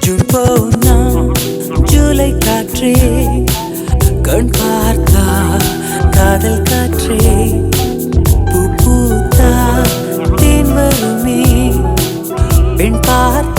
June போனா ஜூலை காற்றே கண் பார்த்தா காதல் காற்றே பூ பூத்தா தேன் வருமே பெண் பார்த்த